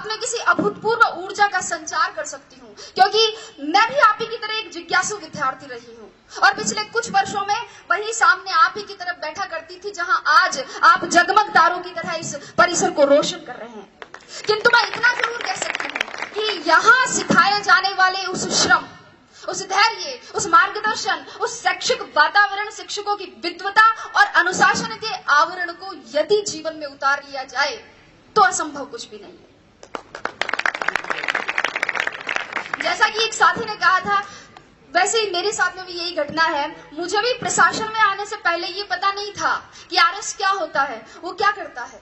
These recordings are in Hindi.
में किसी अभूतपूर्व ऊर्जा का संचार कर सकती हूँ, क्योंकि मैं भी आप ही की तरह एक जिज्ञासु विद्यार्थी रही हूँ और पिछले कुछ वर्षों में वही सामने आप ही की तरफ बैठा करती थी जहां आज आप जगमग तारों की तरह इस परिसर को रोशन कर रहे हैं। किंतु मैं इतना जरूर कह सकती हूँ कि यहाँ सिखाए जाने वाले उस श्रम, उस धैर्य, उस मार्गदर्शन, उस शैक्षिक वातावरण, शिक्षकों की विद्वता और अनुशासन के आवरण को यदि जीवन में उतार लिया जाए तो असंभव कुछ भी नहीं है। जैसा कि एक साथी ने कहा था, वैसे ही मेरे साथ में भी यही घटना है। मुझे भी प्रशासन में आने से पहले ये पता नहीं था कि आरएस क्या होता है, वो क्या करता है।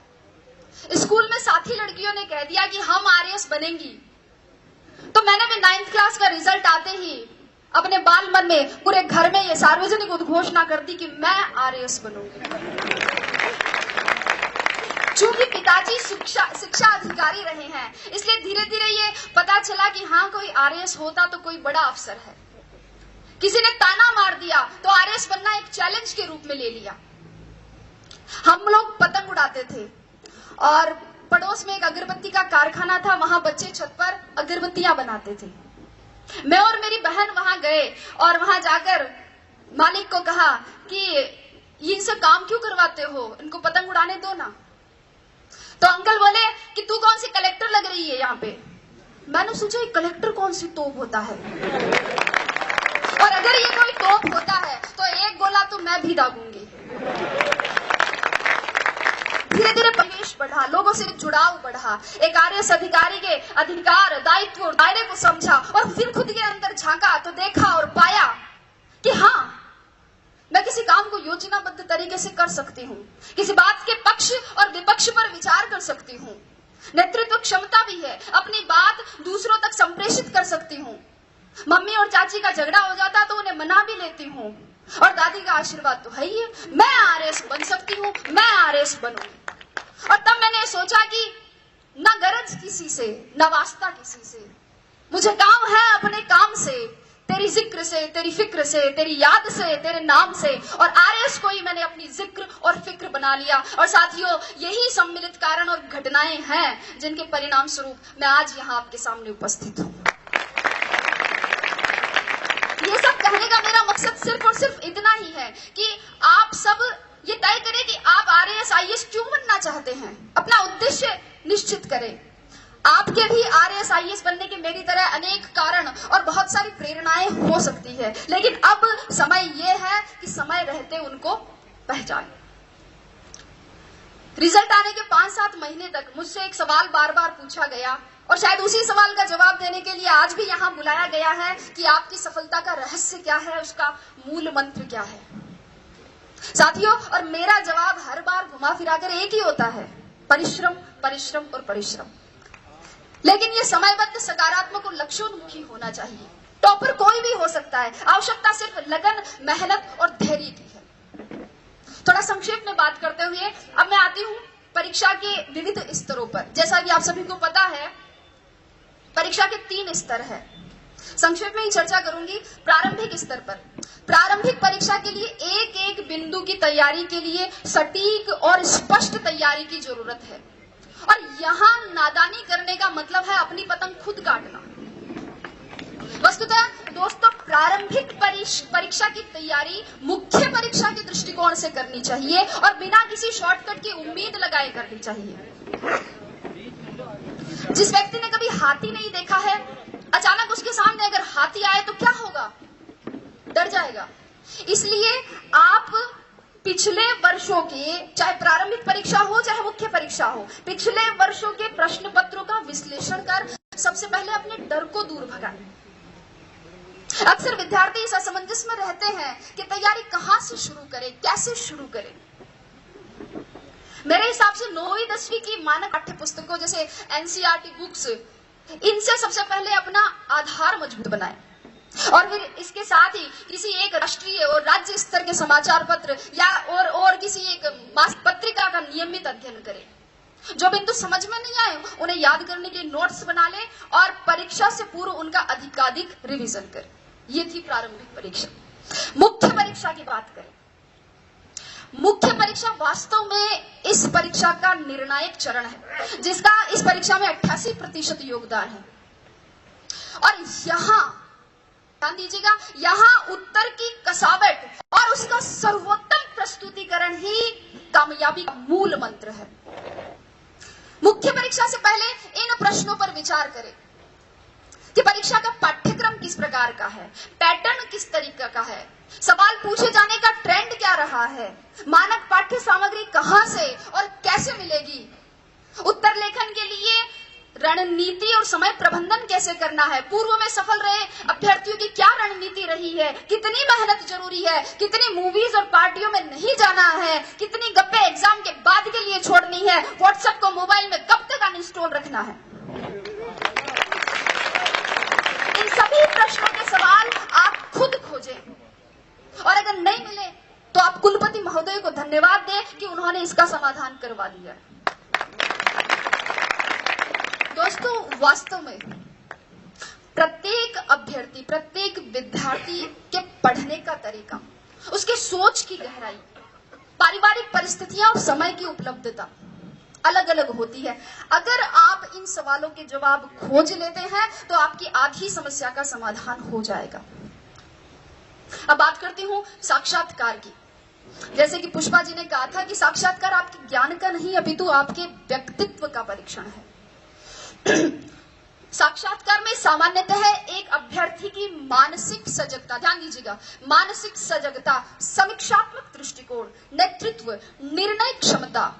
स्कूल में साथी लड़कियों ने कह दिया कि हम आरएस बनेंगी, तो मैंने भी 9th क्लास का रिजल्ट आते ही अपने बाल मन में, पूरे घर में ये सार्वजनिक उद्घोषणा कर दी कि मैं आरएस बनूंगी। चूंकि पिताजी शिक्षा अधिकारी रहे हैं, इसलिए धीरे धीरे ये पता चला कि हाँ, कोई आरएस होता तो कोई बड़ा अफसर है। किसी ने ताना मार दिया तो आरएस बनना एक चैलेंज के रूप में ले लिया। हम लोग पतंग उड़ाते थे और पड़ोस में एक अगरबत्ती का कारखाना था, वहां बच्चे छत पर अगरबत्तियां बनाते थे। मैं और मेरी बहन वहां गए और वहां जाकर मालिक को कहा कि इनसे काम क्यों करवाते हो, इनको पतंग उड़ाने दो ना। तो अंकल बोले कि तू कौन सी कलेक्टर लग रही है यहाँ पे। मैंने सोचा कलेक्टर कौन सी तोप होता है, और अगर ये कोई तोप होता है तो एक गोला तो मैं भी दागूंगी। धीरे धीरे परिवेश बढ़ा, लोगों से जुड़ाव बढ़ा, एक आरएस अधिकारी के अधिकार, दायित्व, दायरे को समझा और फिर खुद के अंदर झांका तो देखा और पाया कि हाँ, मैं किसी काम को योजनाबद्ध तरीके से कर सकती हूँ, किसी बात के पक्ष और विपक्ष पर विचार कर सकती हूँ, नेतृत्व क्षमता भी है, अपनी बात दूसरों तक संप्रेषित कर सकती हूँ। मम्मी और चाची का झगड़ा हो जाता तो उन्हें मना भी लेती हूँ, और दादी का आशीर्वाद तो है ही है। मैं आरएस बन सकती हूँ, मैं आरएस बनूंगी। और तब मैंने सोचा कि न गरज किसी से, न वास्ता किसी से, मुझे काम है अपने काम से, तेरी जिक्र से, तेरी फिक्र से, तेरी याद से, तेरे नाम से। और आरएस को ही मैंने अपनी जिक्र और फिक्र बना लिया। और साथियों, यही सम्मिलित कारण और घटनाएं हैं जिनके परिणाम स्वरूप मैं आज यहाँ आपके सामने उपस्थित हूँ। ये सब कहने का मेरा मकसद सिर्फ और सिर्फ इतना ही है कि आप सब ये तय करें कि आप आरएस आईएएस क्यों बनना चाहते हैं, अपना उद्देश्य निश्चित करें। आपके भी आरएस आईएएस बनने के मेरी तरह अनेक कारण और बहुत सारी प्रेरणाएं हो सकती है, लेकिन अब समय यह है कि समय रहते उनको पहचानें। रिजल्ट आने के 5-7 महीने तक मुझसे एक सवाल बार बार पूछा गया, और शायद उसी सवाल का जवाब देने के लिए आज भी यहाँ बुलाया गया है कि आपकी सफलता का रहस्य क्या है, उसका मूल मंत्र क्या है। साथियों, और मेरा जवाब हर बार घुमा फिराकर एक ही होता है, परिश्रम, परिश्रम और परिश्रम। लेकिन ये समयबद्ध, सकारात्मक और लक्ष्योन्मुखी होना चाहिए। टॉपर कोई भी हो सकता है, आवश्यकता सिर्फ लगन, मेहनत और धैर्य की है। थोड़ा संक्षेप में बात करते हुए अब मैं आती हूँ परीक्षा के विविध स्तरों पर। जैसा कि आप सभी को पता है, परीक्षा के 3 स्तर है। संक्षेप में ही चर्चा करूंगी। प्रारंभिक स्तर पर, प्रारंभिक परीक्षा के लिए एक एक बिंदु की तैयारी के लिए सटीक और स्पष्ट तैयारी की जरूरत है। और यहाँ नादानी करने का मतलब है अपनी पतंग खुद काटना। वस्तुतः दोस्तों, प्रारंभिक परीक्षा की तैयारी मुख्य परीक्षा के दृष्टिकोण से करनी चाहिए और बिना किसी शॉर्टकट की उम्मीद लगाए करनी चाहिए। जिस व्यक्ति ने कभी हाथी नहीं देखा है, अचानक उसके सामने अगर हाथी आए तो क्या होगा? डर जाएगा। इसलिए आप पिछले वर्षों के, चाहे प्रारंभिक परीक्षा हो चाहे मुख्य परीक्षा हो, पिछले वर्षों के प्रश्न पत्रों का विश्लेषण कर सबसे पहले अपने डर को दूर भगाएं। अक्सर विद्यार्थी इस असमंजस में रहते हैं कि तैयारी कहां से शुरू करें, कैसे शुरू करें। मेरे हिसाब से 9वीं 10वीं की मानक पाठ्य पुस्तकों जैसे एनसीईआरटी बुक्स, इनसे सबसे पहले अपना आधार मजबूत बनाएं और फिर इसके साथ ही किसी एक राष्ट्रीय और राज्य स्तर के समाचार पत्र या और किसी एक मासिक पत्रिका का नियमित अध्ययन करें। जो बिंदु समझ में नहीं आए उन्हें याद करने के नोट्स बना लें और परीक्षा से पूर्व उनका अधिकाधिक रिवीजन करें। ये थी प्रारंभिक परीक्षा। मुख्य परीक्षा की बात करें। मुख्य परीक्षा वास्तव में इस परीक्षा का निर्णायक चरण है, जिसका इस परीक्षा में 88% योगदान है। और यहाँ ध्यान दीजिएगा, यहाँ उत्तर की कसावट और उसका सर्वोत्तम प्रस्तुतिकरण ही कामयाबी का मूल मंत्र है। मुख्य परीक्षा से पहले इन प्रश्नों पर विचार करें कि परीक्षा का पाठ्यक्रम किस प्रकार का है, पैटर्न किस तरीके का है, सवाल पूछे जाने का ट्रेंड क्या रहा है, मानक पाठ्य सामग्री कहां से और कैसे मिलेगी, उत्तर लेखन के लिए रणनीति और समय प्रबंधन कैसे करना है, पूर्व में सफल रहे अभ्यर्थियों की क्या रणनीति रही है, कितनी मेहनत जरूरी है, कितनी मूवीज और पार्टियों में नहीं जाना है, कितनी गप्पे एग्जाम के बाद के लिए छोड़नी है, व्हाट्सएप को मोबाइल में कब तक अनइंस्टॉल रखना है। इन सभी प्रश्नों के सवाल आप खुद खोजें और अगर नहीं मिले तो आप कुलपति महोदय को धन्यवाद दें कि उन्होंने इसका समाधान करवा दिया। दोस्तों, वास्तव में प्रत्येक अभ्यर्थी, प्रत्येक विद्यार्थी के पढ़ने का तरीका, उसके सोच की गहराई, पारिवारिक परिस्थितियां और समय की उपलब्धता अलग अलग होती है। अगर आप इन सवालों के जवाब खोज लेते हैं तो आपकी आधी समस्या का समाधान हो जाएगा। अब बात करती हूं साक्षात्कार की। जैसे कि पुष्पा जी ने कहा था कि साक्षात्कार आपके ज्ञान का नहीं अपितु आपके व्यक्तित्व का परीक्षण है। साक्षात्कार में सामान्यतः एक अभ्यर्थी की मानसिक सजगता, ध्यान दीजिएगा, मानसिक सजगता, समीक्षात्मक दृष्टिकोण, नेतृत्व, निर्णय क्षमता,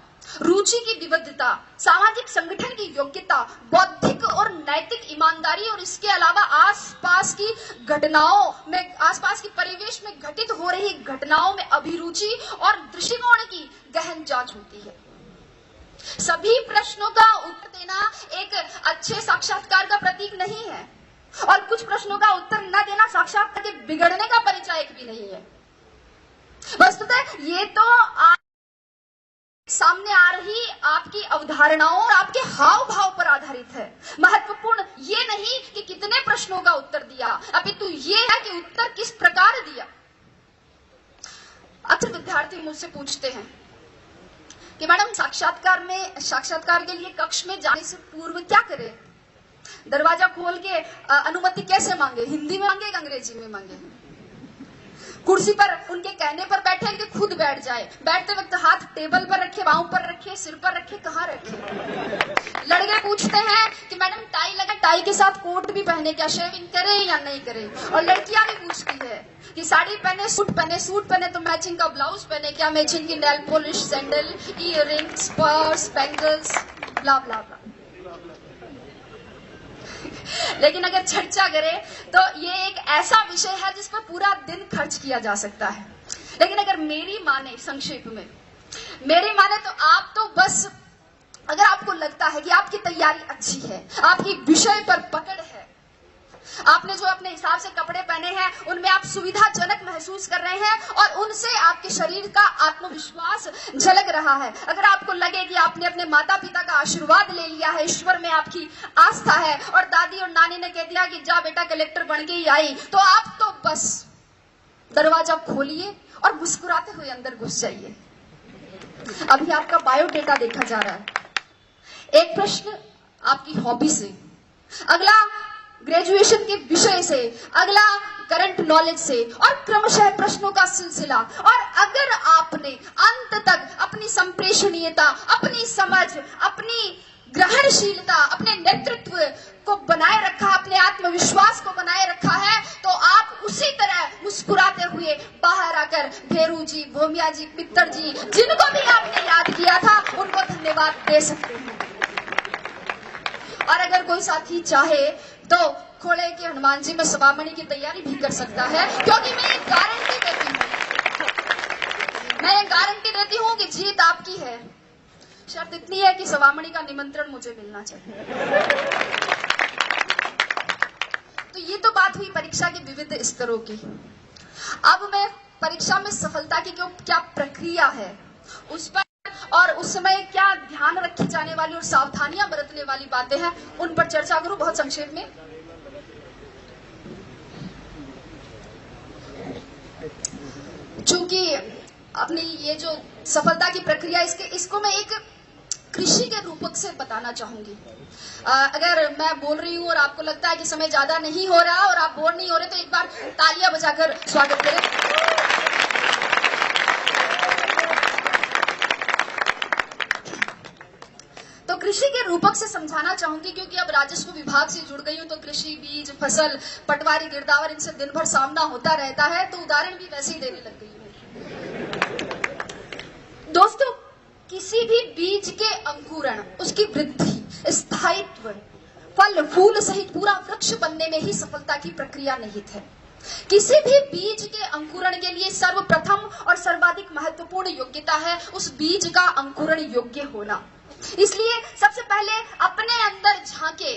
रुचि की विविधता, सामाजिक संगठन की योग्यता, बौद्धिक और नैतिक ईमानदारी और इसके अलावा आसपास की घटनाओं में, आसपास की परिवेश में घटित हो रही घटनाओं में अभिरुचि और दृष्टिकोण की गहन जांच होती है। सभी प्रश्नों का उत्तर देना एक अच्छे साक्षात्कार का प्रतीक नहीं है और कुछ प्रश्नों का उत्तर न देना साक्षात्कार के बिगड़ने का परिचायक भी नहीं है। वस्तुतः ये तो सामने आ रही आपकी अवधारणाओं और आपके हाव भाव पर आधारित है। महत्वपूर्ण ये नहीं कि कितने प्रश्नों का उत्तर दिया, अपितु ये है कि उत्तर किस प्रकार दिया। अक्सर विद्यार्थी मुझसे पूछते हैं कि मैडम साक्षात्कार के लिए कक्ष में जाने से पूर्व क्या करें, दरवाजा खोल के अनुमति कैसे मांगे, हिंदी में मांगे या अंग्रेजी में मांगे, कुर्सी पर उनके कहने पर बैठे कि खुद बैठ जाए, बैठते वक्त हाथ टेबल पर रखे, पांव पर रखे, सिर पर रखे, कहाँ रखे। लड़के पूछते हैं कि मैडम टाई लगा, टाई के साथ कोट भी पहने, क्या शेविंग करे या नहीं करे। और लड़कियां भी पूछती है कि साड़ी पहने, सूट पहने तो मैचिंग का ब्लाउज पहने, क्या मैचिंग की nail polish, sandal, earrings, purse, bangles, blah blah blah. लेकिन अगर चर्चा करें तो ये एक ऐसा विषय है जिस पर पूरा दिन खर्च किया जा सकता है। लेकिन अगर मेरी माने, संक्षेप में मेरी माने तो आप तो बस, अगर आपको लगता है कि आपकी तैयारी अच्छी है, आपकी विषय पर पकड़ है, आपने जो अपने हिसाब से कपड़े पहने हैं उनमें आप सुविधाजनक महसूस कर रहे हैं और उनसे आपके शरीर का आत्मविश्वास झलक रहा है, अगर आपको लगे कि आपने अपने माता पिता का आशीर्वाद ले लिया है, ईश्वर में आपकी आस्था है और दादी और नानी ने कह दिया कि जा बेटा कलेक्टर बन के ही आई, तो आप तो बस दरवाजा खोलिए और मुस्कुराते हुए अंदर घुस जाइए। अभी आपका बायोडेटा देखा जा रहा है। एक प्रश्न आपकी हॉबी से, अगला ग्रेजुएशन के विषय से, अगला करंट नॉलेज से और क्रमशः प्रश्नों का सिलसिला। और अगर आपने अंत तक अपनी संप्रेषणीयता, अपनी समझ, अपनी ग्रहणशीलता, अपने नेतृत्व को बनाए रखा, अपने आत्मविश्वास को बनाए रखा है, तो आप उसी तरह मुस्कुराते हुए बाहर आकर भेरू जी, भोमिया जी, पित्तर जी, जिनको भी आपने याद किया था, उनको धन्यवाद दे सकते हैं। और अगर कोई साथी चाहे तो खोले के हनुमान जी में सवामणि की तैयारी भी कर सकता है, क्योंकि मैं ये गारंटी देती हूँ कि जीत आपकी है। शर्त इतनी है कि सवामणि का निमंत्रण मुझे मिलना चाहिए। तो ये तो बात हुई परीक्षा के विविध स्तरों की। अब मैं परीक्षा में सफलता की क्या प्रक्रिया है उस पर और उस समय क्या ध्यान रखी जाने वाली और सावधानियां बरतने वाली बातें हैं, उन पर चर्चा करूं बहुत संक्षेप में। चूंकि अपनी ये जो सफलता की प्रक्रिया इसको मैं एक कृषि के रूपक से बताना चाहूंगी। अगर मैं बोल रही हूँ और आपको लगता है कि समय ज्यादा नहीं हो रहा और आप बोर नहीं हो रहे तो एक बार तालियां बजाकर स्वागत करें। तो कृषि के रूपक से समझाना चाहूंगी क्योंकि अब राजस्व विभाग से जुड़ गई हूँ तो कृषि, बीज, फसल, पटवारी, गिरदावर इनसे दिन भर सामना होता रहता है तो उदाहरण भी वैसे ही देने लग गई हूँ। दोस्तों, किसी भी बीज के अंकुरण, उसकी वृद्धि, स्थायित्व, फल फूल सहित पूरा वृक्ष बनने में ही सफलता की प्रक्रिया निहित है। किसी भी बीज के अंकुरण के लिए सर्वप्रथम और सर्वाधिक महत्वपूर्ण योग्यता है उस बीज का अंकुरण योग्य होना। इसलिए सबसे पहले अपने अंदर झांके।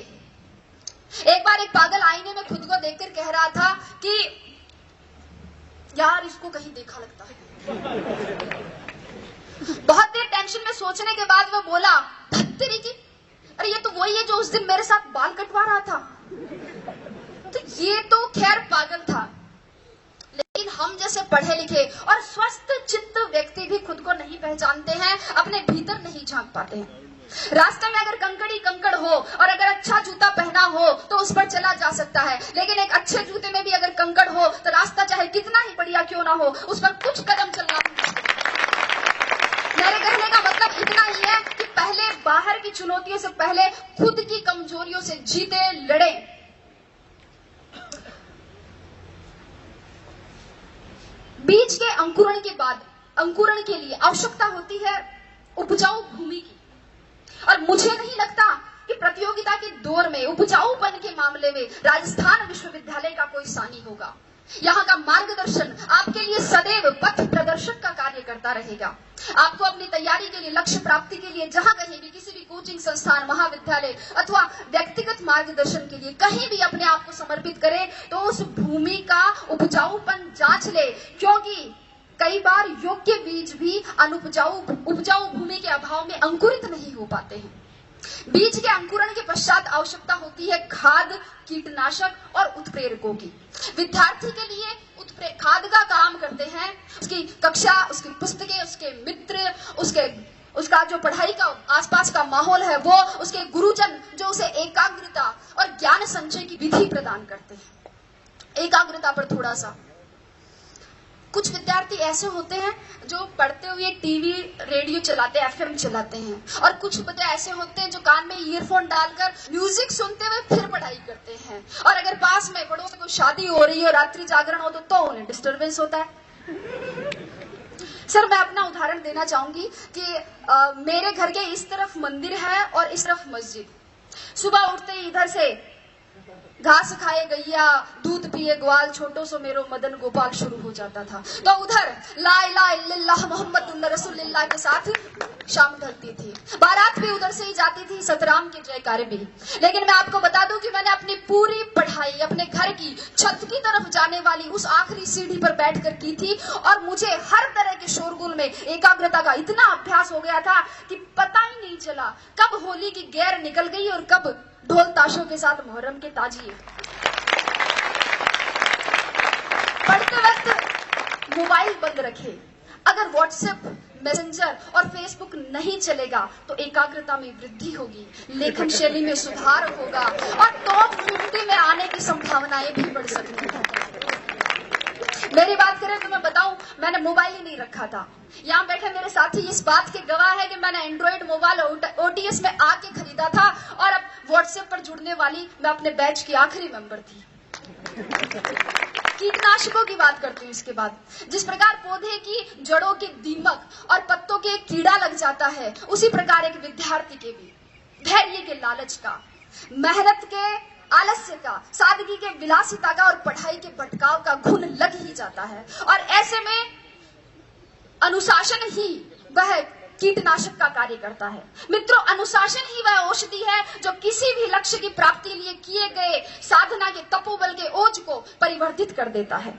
एक बार एक पागल आईने में खुद को देखकर कह रहा था कि यार इसको कहीं देखा लगता है। बहुत देर टेंशन में सोचने के बाद वो बोला, तेरी की, अरे ये तो वही है जो उस दिन मेरे साथ बाल कटवा रहा था। तो ये तो खैर पागल था, लेकिन हम जैसे पढ़े लिखे और स्वस्थ चित्त व्यक्ति भी खुद को नहीं पहचानते हैं, अपने भीतर नहीं झांक पाते हैं। रास्ते में अगर कंकड़ी कंकड़ हो और अगर अच्छा जूता पहना हो तो उस पर चला जा सकता है, लेकिन एक अच्छे जूते में भी अगर कंकड़ हो तो रास्ता चाहे कितना ही बढ़िया क्यों ना हो उस पर कुछ कदम चलना। मेरे कहने का मतलब इतना ही है कि पहले बाहर की चुनौतियों से पहले खुद की कमजोरियों से जीते, लड़े। बीज के अंकुरण के बाद अंकुरण के लिए आवश्यकता होती है उपजाऊ भूमि की, और मुझे नहीं लगता कि प्रतियोगिता के दौर में उपजाऊपन के मामले में राजस्थान विश्वविद्यालय का कोई सानी होगा। यहाँ का मार्गदर्शन आपके लिए सदैव पथ प्रदर्शक का कार्य करता रहेगा। आपको अपनी तैयारी के लिए, लक्ष्य प्राप्ति के लिए जहां कहीं भी, किसी भी कोचिंग संस्थान, महाविद्यालय अथवा व्यक्तिगत मार्गदर्शन के लिए कहीं भी अपने आप को समर्पित करें तो उस भूमि का उपजाऊपन जांच ले, क्योंकि कई बार योग्य बीज भी उपजाऊ भूमि के अभाव में अंकुरित नहीं हो पाते हैं। बीज के अंकुरण के पश्चात आवश्यकता होती है खाद, कीटनाशक और उत्प्रेरकों की। विद्यार्थी के लिए खाद का काम करते हैं उसकी कक्षा, उसकी पुस्तकें, उसके मित्र, उसका जो पढ़ाई का आसपास का माहौल है वो, उसके गुरुजन जो उसे एकाग्रता और ज्ञान संचय की विधि प्रदान करते हैं। एकाग्रता पर थोड़ा सा, कुछ विद्यार्थी ऐसे होते हैं जो पढ़ते हुए टीवी, रेडियो चलाते, एफएम चलाते हैं, और कुछ बच्चे ऐसे होते हैं जो कान में ईयरफोन डालकर म्यूजिक सुनते हुए फिर पढ़ाई करते हैं। और अगर पास में बड़ों में कोई शादी हो रही है, रात्रि जागरण हो तो उन्हें डिस्टर्बेंस होता है। सर, मैं अपना उदाहरण देना चाहूंगी कि मेरे घर के इस तरफ मंदिर है और इस तरफ मस्जिद। सुबह उठते ही इधर से घास खाए गैया, दूध पिए ग्वाल, छोटो सो मेरो मदन गोपाल शुरू हो जाता था। तो उधर ला इलाहा इल्लल्लाह मुहम्मदुर रसूलुल्लाह के साथ शाम ढलती थी। बारात भी उधर से ही जाती थी, सतराम के जयकारे भी। लेकिन मैं आपको बता दूं कि मैंने अपनी पूरी पढ़ाई अपने घर की छत की तरफ जाने वाली उस आखिरी सीढ़ी पर बैठकर की थी, और मुझे हर तरह के शोरगुल में एकाग्रता का इतना अभ्यास हो गया था कि पता ही नहीं चला कब होली की गैर निकल गई और कब ढोल ताशों के साथ मुहर्रम के ताजिए। पढ़ते वक्त मोबाइल बंद रखे। अगर व्हाट्सएप, मैसेंजर और फेसबुक नहीं चलेगा तो एकाग्रता में वृद्धि होगी, लेखन शैली में सुधार होगा और टॉप 50 में आने की संभावनाएं भी बढ़ सकती हैं। मेरी बात करें तो मैं बताऊं, मैंने मोबाइल ही नहीं रखा था। यहाँ बैठे मेरे साथी इस बात के गवाह है कि मैंने एंड्रॉइड मोबाइल ओटीएस में आके खरीदा था, और अब व्हाट्सएप पर जुड़ने वाली मैं अपने बैच की आखिरी मेंबर थी। कीटनाशकों की बात करती हूँ इसके बाद। जिस प्रकार पौधे की जड़ों के दीमक और पत्तों के कीड़ा लग जाता है, उसी प्रकार एक विद्यार्थी के भी धैर्य के लालच का, मेहनत के आलस्य का, सादगी के विलासिता का और पढ़ाई के भटकाव का घुन लग ही जाता है। और ऐसे में अनुशासन ही वह कीटनाशक का कार्य करता है। मित्रों, अनुशासन ही वह औषधि है जो किसी भी लक्ष्य की प्राप्ति लिए किए गए साधना के तपोबल के ओज को परिवर्तित कर देता है।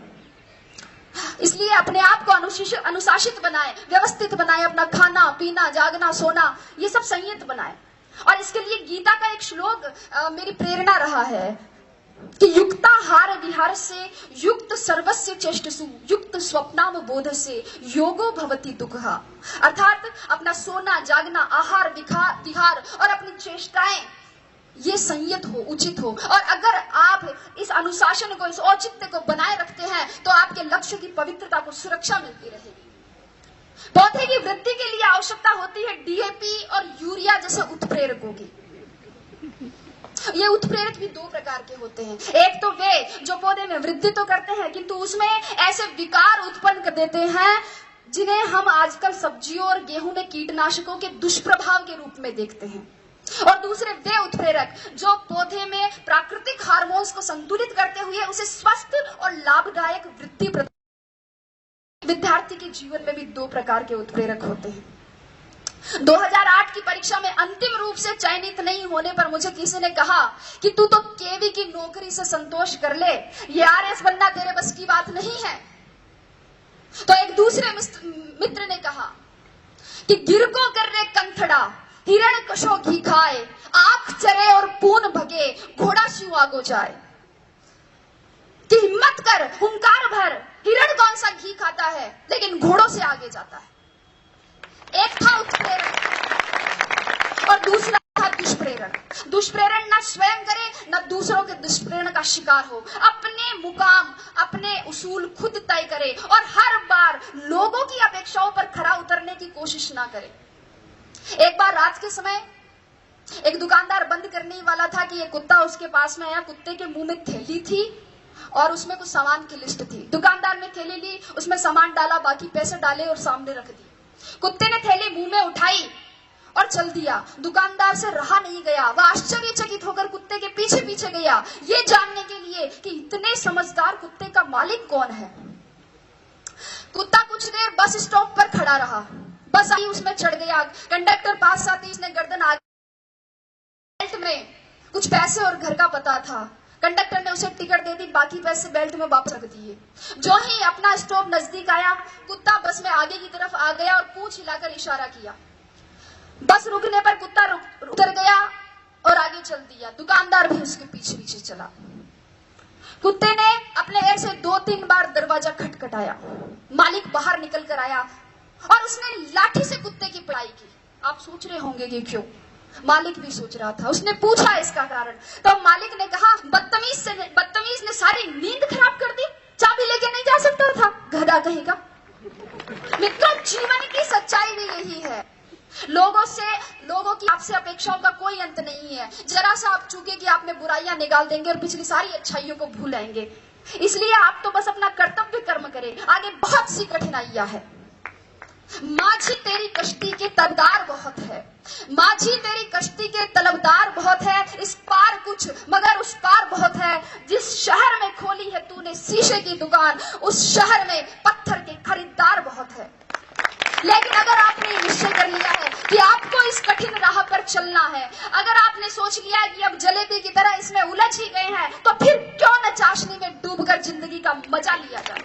इसलिए अपने आप को अनुशासित बनाए, व्यवस्थित बनाए, अपना खाना पीना, जागना, सोना, ये सब संयत बनाए। और इसके लिए गीता का एक श्लोक मेरी प्रेरणा रहा है। कि युक्ताहार विहार से युक्त सर्वस्य चेष्टसु युक्त स्वप्नाम बोध से योगो भवति दुःखः। अर्थात अपना सोना जागना, आहार विहार और अपनी चेष्टाएं ये संयत हो, उचित हो, और अगर आप इस अनुशासन को, इस औचित्य को बनाए रखते हैं तो आपके लक्ष्य की पवित्रता को सुरक्षा मिलती रहेगी। पौधे की वृद्धि के लिए आवश्यकता होती है डीएपी और यूरिया जैसे उत्प्रेरकों की। ये उत्प्रेरक भी दो प्रकार के होते हैं। एक तो वे जो पौधे में वृद्धि तो करते हैं किंतु उसमें ऐसे विकार उत्पन्न कर देते हैं जिन्हें हम आजकल सब्जियों और गेहूं में कीटनाशकों के दुष्प्रभाव के रूप में देखते हैं। और दूसरे वे उत्प्रेरक जो पौधे में प्राकृतिक हार्मोन्स को संतुलित करते हुए उसे स्वस्थ और लाभदायक वृद्धि प्रदान। विद्यार्थी के जीवन में भी दो प्रकार के उत्प्रेरक होते हैं। 2008 की परीक्षा में अंतिम रूप से चयनित नहीं होने पर मुझे किसी ने कहा कि तू तो केवी की नौकरी से संतोष कर ले, ये आरएस बनना तेरे बस की बात नहीं है। तो एक दूसरे मित्र ने कहा कि गिरको कर रे कंथड़ा, हिरण कशो घी खाए, आंख चरे और पून भगे, घोड़ा शिव आगो जाए। कि हिम्मत कर, हुंकार भर, हिरण कौन सा घी खाता है लेकिन घोड़ों से आगे जाता है। एक था उत्प्रेरण और दूसरा था दुष्प्रेरण। दुष्प्रेरण न स्वयं करे न दूसरों के दुष्प्रेरण का शिकार हो, अपने मुकाम, अपने उसूल खुद तय करे और हर बार लोगों की अपेक्षाओं पर खरा उतरने की कोशिश ना करे। एक बार रात के समय एक दुकानदार बंद करने वाला था कि एक कुत्ता उसके पास में आया। कुत्ते के मुंह में थैली थी और उसमें कुछ सामान की लिस्ट थी। दुकानदार ने थैली ली, उसमें सामान डाला, बाकी पैसे डाले और सामने रख दी। कुत्ते ने थैली मुंह में उठाई और चल दिया। दुकानदार से रहा नहीं गया, वह आश्चर्यचकित होकर कुत्ते के पीछे पीछे गया, ये जानने के लिए कि इतने समझदार कुत्ते का मालिक कौन है। कुत्ता कुछ देर बस स्टॉप पर खड़ा रहा। बस आई, उसमें चढ़ गया। कंडक्टर पास आते ही इसने गर्दन आगे, बेल्ट में कुछ पैसे और घर का पता था। कंडक्टर ने उसे टिकट दे दी, बाकी पैसे बेल्ट में वापस रख दिए। जो ही अपना स्टॉप नजदीक आया, कुत्ता बस में आगे की तरफ आ गया और पूंछ हिलाकर इशारा किया। बस रुकने पर कुत्ता उतर गया और आगे चल दिया। दुकानदार भी उसके पीछे पीछे चला। कुत्ते ने अपने एयर से 2-3 बार दरवाजा खटखटाया। मालिक बाहर निकल कर आया और उसने लाठी से कुत्ते की पिटाई की। आप सोच रहे होंगे कि क्यों? मालिक भी सोच रहा था। उसने पूछा इसका कारण, तो मालिक ने कहा बदतमीज ने सारी नींद खराब कर दी, चाबी लेके नहीं जा सकता था, गधा कहेगा। मित्रों, जीवन की सच्चाई भी यही है। लोगों की आपसे अपेक्षाओं का कोई अंत नहीं है। जरा सा आप चूके कि आपने बुराइयां निकाल देंगे और पिछली सारी अच्छाइयों को भूलेंगे। इसलिए आप तो बस अपना कर्तव्य कर्म करें, आगे बहुत सी कठिनाइयां है। माझी तेरी कश्ती के तलबदार बहुत है, माझी तेरी कश्ती के तलबदार बहुत है, इस पार कुछ मगर उस पार बहुत है। जिस शहर में खोली है तूने शीशे की दुकान, उस शहर में पत्थर के खरीदार बहुत है। लेकिन अगर आपने निश्चय कर लिया है कि आपको इस कठिन राह पर चलना है, अगर आपने सोच लिया है कि अब जलेबी की तरह इसमें उलझ ही गए हैं, तो फिर क्यों न चाशनी में डूबकर जिंदगी का मजा लिया जाए।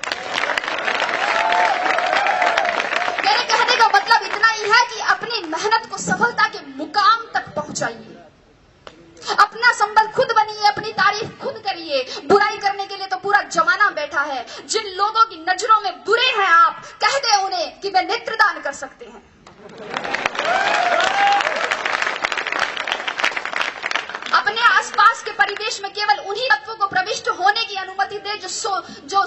मेरे कहने का मतलब इतना ही है कि अपनी मेहनत को सफलता के मुकाम तक पहुंचाइए। अपना संबल खुद बनिए, अपनी तारीफ खुद करिए। बुराई करने के लिए तो पूरा जमाना बैठा है। जिन लोगों की नजरों में बुरे हैं आप, कह दे उन्हें कि वे नेत्रदान कर सकते हैं। अपने आसपास के परिवेश में केवल उन्हीं तत्वों को प्रविष्ट होने की अनुमति दे जो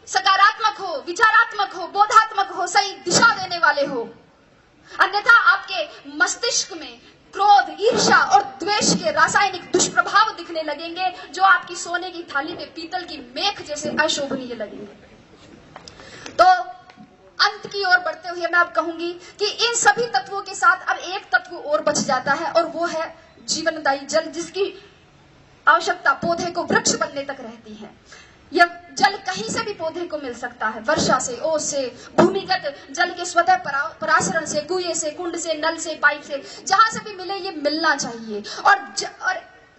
सकारात्मक हो, विचारात्मक हो, बोधात्मक हो, सही दिशा देने वाले हो। अन्यथा आपके मस्तिष्क में क्रोध, ईर्ष्या और द्वेष के रासायनिक दुष्प्रभाव दिखने लगेंगे, जो आपकी सोने की थाली में पीतल की मेख जैसे अशोभनीय लगेंगे। तो अंत की ओर बढ़ते हुए मैं अब कहूंगी कि इन सभी तत्वों के साथ अब एक तत्व और बच जाता है, और वो है जीवनदायी जल, जिसकी आवश्यकता पौधे को वृक्ष बनने तक रहती है। यह जल कहीं से भी पौधे को मिल सकता है, वर्षा से, ओस से, भूमिगत जल के स्वतः परासरण से, कुएं से, कुंड से, नल से, पाइप से, जहां से भी मिले ये मिलना चाहिए। और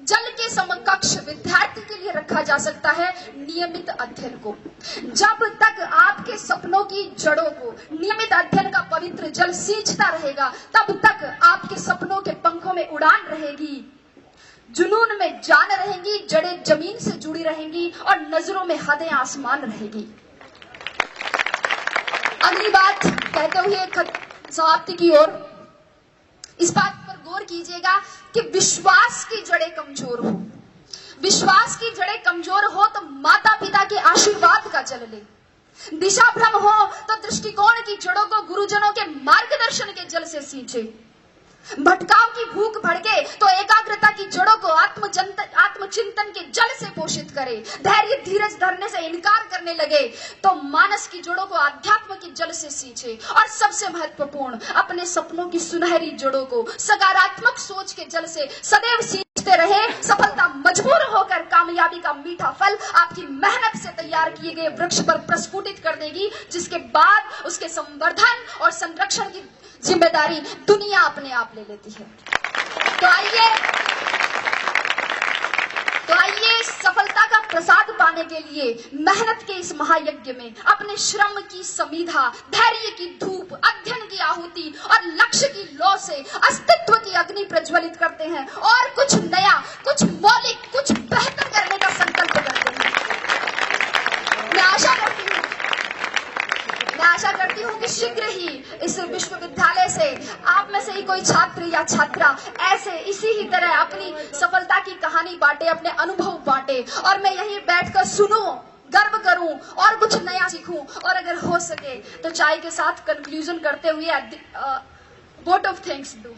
जल के समकक्ष विद्यार्थी के लिए रखा जा सकता है नियमित अध्ययन को। जब तक आपके सपनों की जड़ों को नियमित अध्ययन का पवित्र जल सींचता रहेगा, तब तक आपके सपनों के पंखों में उड़ान रहेगी। जुनून में जान रहेंगी, जड़ें जमीन से जुड़ी रहेंगी और नजरों में हदें आसमान रहेगी। अगली बात कहते हुए समाप्ति की ओर, इस बात पर गौर कीजिएगा कि विश्वास की जड़ें कमजोर हो, विश्वास की जड़ें कमजोर हो तो माता पिता के आशीर्वाद का जल ले, दिशा भ्रम हो तो दृष्टिकोण की जड़ों को गुरुजनों के मार्गदर्शन के जल से सींचे, भटकाव की भूख भड़के तो एकाग्रता की जड़ों को आत्मचिंतन के जल से पोषित करे, धैर्य धीरज धरने से इनकार करने लगे तो मानस की जड़ों को आध्यात्म के जल से सींचे, और सबसे महत्वपूर्ण अपने सपनों की सुनहरी जड़ों को सकारात्मक सोच के जल से सदैव सींचते रहे। सफलता मजबूर होकर कामयाबी का मीठा फल आपकी मेहनत से तैयार किए गए वृक्ष पर प्रस्फुटित कर देगी, जिसके बाद उसके संवर्धन और संरक्षण की जिम्मेदारी दुनिया अपने आप ले लेती है। तो आइए सफलता का प्रसाद पाने के लिए मेहनत के इस महायज्ञ में अपने श्रम की समीधा, धैर्य की धूप, अध्ययन की आहुति और लक्ष्य की लौ से अस्तित्व की अग्नि प्रज्वलित करते हैं और कुछ नया, कुछ मौलिक, कुछ बेहतर करने का संकल्प करते हैं। मैं आशा करती हूँ कि शीघ्र ही इस विश्वविद्यालय से आप में से ही कोई छात्र या छात्रा ऐसे इसी ही तरह अपनी सफलता की कहानी बांटे, अपने अनुभव बांटे, और मैं यहीं बैठकर सुनूं, गर्व करूं और कुछ नया सीखूं, और अगर हो सके तो चाय के साथ कंक्लूजन करते हुए वोट ऑफ थैंक्स दूं।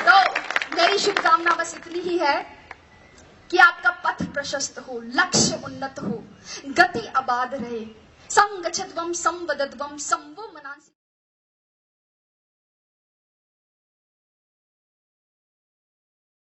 तो मेरी शुभकामना बस इतनी ही है कि आपका पथ प्रशस्त हो, लक्ष्य उन्नत हो, गति आबाद रहे। संगच्छध्वं संवदध्वं संवो मनांसि।